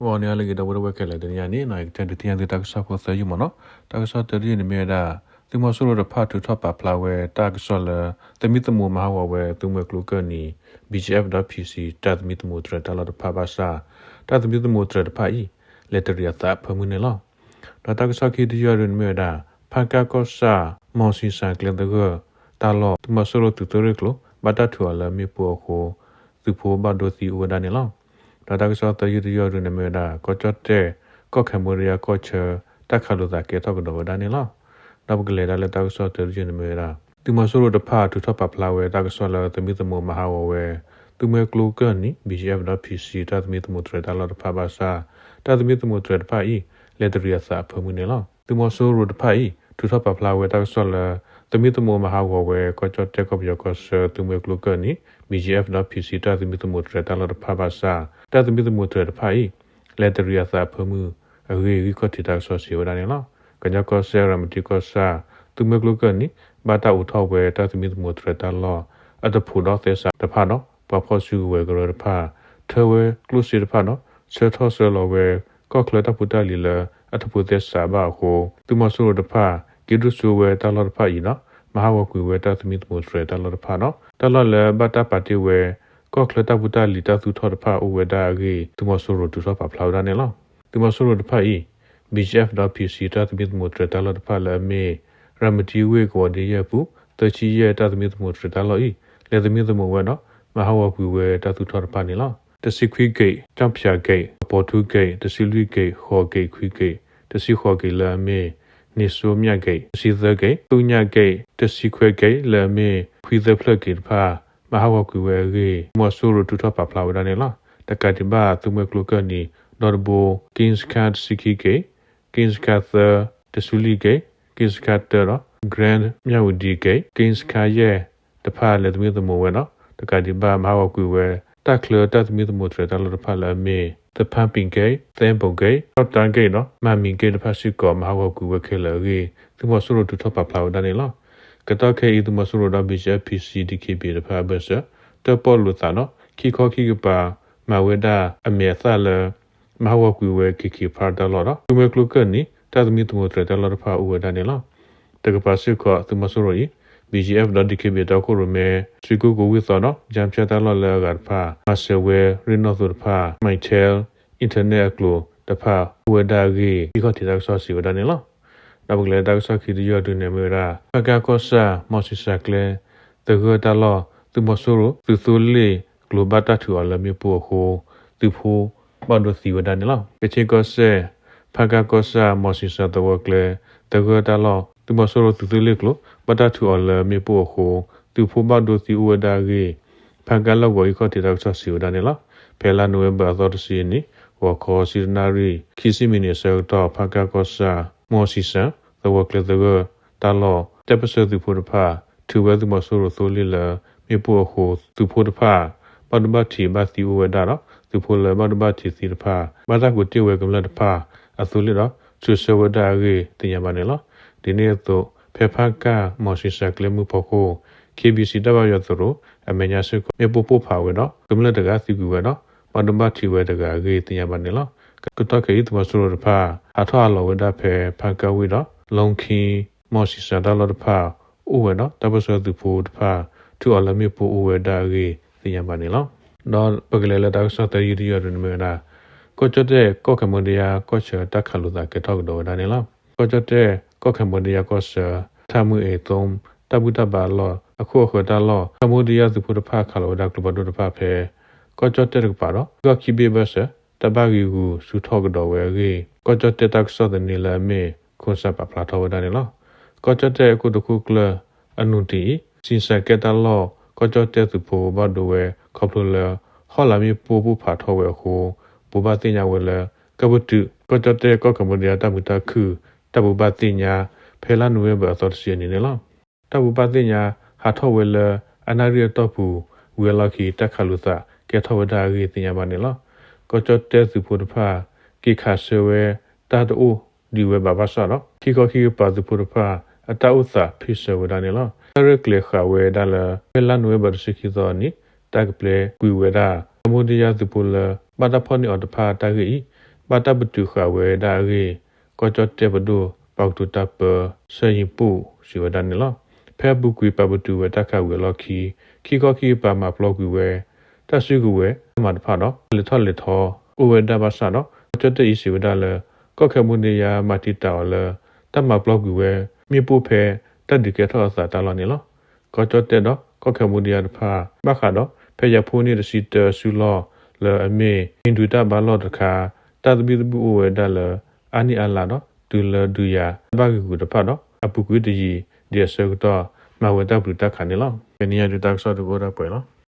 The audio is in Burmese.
Wa ne ala gida wada wakala da ya ne na ta da tiyan da sa ko sa yuma no ta sa ta ri ne me da tu mo suru da pa tu top pa plawe ta so la ta mi tu mo ma wa we tu me klu ka ni bgf.pc ta mi tu mo tra ta la da pa ba sa ta mi tu mo tra da pa I letter ya ta pa mu ne lo ta sa ki di ya rin me da pa ka ko sa mo si sa kle da go ta lo tu mo suru tu tu ri klo ba ta tu ala mi po ko tu po ba do ti wa da ne loဒါတကစားတယူရရနေမနာကောချတဲ့ကောခမရီယာကောချတက်ခါလို့တာကေတော့တော့ဒါနေလားတော့ကလေးဒါလည်းတကစားတယူနေမနာဒီမဆိုးတော့ဖာတူထပ်ပလာဝဲတကစားလာတမီတမမဟာဝဲသူမဲကလိုကန်နီ bgf.pc တသမီတမထရဒါလာဖာဘာစာတသမီတမထရဖာဤလက်တရီယာစာဖမှုနေလားဒီမဆိုးတော့ဖာဤတူထပ်ပလာဝဲတကစားလာတမီတမမဟာဝဲကောချတဲ့ကောပြောကောဆသူမဲကလိုကန်နီ bgf.pc တသမီတမထရဒါလာဖာဘာစာတာသမီသမုထရတဖိုင်လက်တရီယာစာဖမှုအဝေးကိုတိတာဆောစီဝဒနေလားကညကောဆရာမတီကောစာသူမကလကနိဘာတာဥထောဝဲတာသမီသမုထရတလောအတဖူတော့သေစာတဖာနော်ပဖောစုဝဲကရတဖာထဝဲကလုစီတဖာနော်ဆေထောဆလောဝဲကောကလတပူတလီလအတဖူသေစာဘာကိုသူမဆူတဖာကိဒုဆူဝဲတလောတဖာဤနော်မဟာဝကွေဝဲတာသမီသမုထရတလောတဖာနော်တလောလေဘာတာပါတီဝဲก็คลตาบุตาลิตาสุทอดพาอุเวดาเกตุมอสุโรตุทอปาพลาวดาเนลตุมอสุโรตพาอี bgf.pc ตาตมิตมุตรตาลตพาละเมรามติเวกวเดยปุตชิเยตาตมิตมุตรตาลอีเลตมิตมุเวเนาะมหาวกุเวตาสุทอดพาเนลตสิควิเกจัมพยาเกปอทุเกตสิลุเกฮอเกควิเกตสิฮอเกละเมนิโซเมียเกสิเซเกตุญาเกตสิควเกละเมควิเซพลเกพามหาวกุเวเกมอสุโรตุทอปาพลาวดาเนลตะกะติบาตุเมกลุกะนีนอร์โบกินสคัตซิกิเกกินสคัตตสุลิเกกินสคัตเตอร์แกรนด์မြဝတီเกกินสคาเยตะพาเลตมิตโมเวเนาะตะกะติบามหาวกุเวตะคลอตะมิตโมตรตะลตะพาละเมตะพันปิงเกเตมปุงเกตอตันเกเนาะมามิงเกตะพาซิกอมหาวกุเวเคลเกตุมอสุโรตุทอปาพลาวดาเนลကတခဲဤသူမဆူရဒဘီဂျပီစီဒီကေပီရဖာဘဆတပေါ်လူသနော်ခိခောခိကပါမဝေဒအမေသလမဟဝကွေဝဲခိခိဖာဒလောရသူမကလုကနီတသမီသူမထရတလရဖာဥဝဒနေလားတကပါစိခောသူမဆူရဤ bgf.dkb တော့ကိုရမဲစီကူကိုဝိသနော်ဂျမ်ချတလောလကဖာမဆဝဲရီနိုသဖာမိုင်တယ်အင်တာနက်ကလိုတဖာဥဝဒဂေဒီခောတိတာဆောစီဝဒနေလားဒါဘကလေဒါဆာခီဒီရဒနေမရာပကာကောဆာမောစီဆာကလေတဂတလောသူမဆိုရသူသူလေဂလိုဘတာထူအလမေပိုဟိုသူဖိုဘဒိုစီဝဒနေလောကချေကောဆေပကာကောဆာမောစီဆာတဝကလေတဂတလောသူမဆိုရသူသူလေဂလိုဘတာထူအလမေပိုဟိုသူဖိုဘဒိုစီဝဒါဂေပကာလောဝိခောတိတာဆာစီဝဒနေလောဖဲလာနိုဝမ်ဘာသောစီနီဝခောစီနာရီခီစီမီနီဆောတော့ပကာကောဆာမောစီဆာသဝကလေတဂတာလောတပစသူဖိုတဖာသူဝဲသူမဆိုရသိုလီလာမြေပိုဟိုသူဖိုတဖာဘဒဘတီဘသီဝဒါရသူဖိုလဘဒဘတီစီတဖာဘာသာကိုတိဝဲကမလတဖာအသုလီရသူဆဝဒါရေတင်ရပါနေလားဒီနေ့တော့ဖေဖာကမောရှိစကလေမှုဖို့ကို KBC တဘရသရအမညာစကမြေပိုပိုဖာဝဲနော်ကမလတကစီကူဝဲနော်ဘဒဘတီဝဲတကရေတင်ရပါနေလားကတော့ခေသူမဆိုရတဖာအထောအလောဝဒါဖေဖာကဝဲနော်လုံခီမောစီဆာဒါလတဖာဥဝဲနော်တပစသူဖို့တဖာသူအလမေပိုဥဝဲဒါရေသိရပါနေလောတော့ပကလေလတောက်ဆောတရီရီရနမေနာကိုချတဲ့ကောကမွန်ဒီယာကောချတက်ခလူတာကေထောက်တော့ဒါနေလောကိုချတဲ့ကောကမွန်ဒီယာကောဆာသမှုအေသုံးတပုတပါလောအခုခတာလောကမွန်ဒီယာသူဖို့တဖာခလောဒါကလဘဒတဖာဖေကောချတဲ့ကပါတော့ကောခိဘေဘဆတဘဂီကူစူထောက်တော့ဝဲရေကောချတဲ့တက်ဆောတဲ့နေလာမေခွန်စပပလာထောဒါနေလောကောချတဲ့အခုတခုကလအနုတီစင်စကက်တလောကောချတဲ့သူဖို့ဘဒဝဲခေါပလဟောလာမီပူပူဖာထောဝဲကိုဘူဘတင်ညာဝဲလကဘတုကောချတဲ့ကောကမဒီယာတမတခုတဘူဘတင်ညာဖဲလာနွေဘသောစီနေနေလောတဘူဘတင်ညာဟာထောဝဲလအနာရီတော့ဘူးဝဲလာခီတက်ခလူသကဲထောဝဒါရီတင်ညာပါနေလောကောချတဲ့သူဖို့တဖာကိခါဆွဲတာတိုဒီဝဲဘာဘာဆာနော်ခိခောခိပါသူဖို့တဖာအတဥစာဖိစဝဒနေလောရကလေခဝဲဒါလဖဲလာနွေဘရှိခိသောနီတက်ပလေကွေဝဲဒါအမိုဒီယာသူပူလဘာတာဖောနီအော်တဖာတာဂီ ဘာတပတူခဝဲဒါရီကောချတဲ့ဘဒိုပေါတူတပ်ပဆေရင်ပူစီဝဒန်လောဖဲဘူကွေပပတူဝတခဝဲလော်ခီကောခီပါမပလော့ကွေဝဲတဆုကွေဝဲမတ်ဖာတော့လေထောလေထောအိုဝဲဒါဘာဆာတော့ချတဲ့ဤစီဝဒါလေကောခမှုနေယာမတီတောလေတမပလော့ကွေဝဲမြေပူဖဲတတ်ဒီကထောစာတလောနေလောကောချတဲ့တော့ကောခမှုနေယာဖာဘခါတော့ဖဲရဖိုးနေစီတဆူလောလေအမေအင်ဒူတာဘာလော့တခါတတ်ဘီဘူဝဲဒါလေအာနီအလာတော့ဒူလဒူယာဘာကူတဖတ်တော့အပုကွေတကြီးဒီဆောတော့မဝဲတပ်ဘူးတက်ခါနေလောဘယ်နေရာတူတက်ဆော့တူကိုတော့ပွဲလော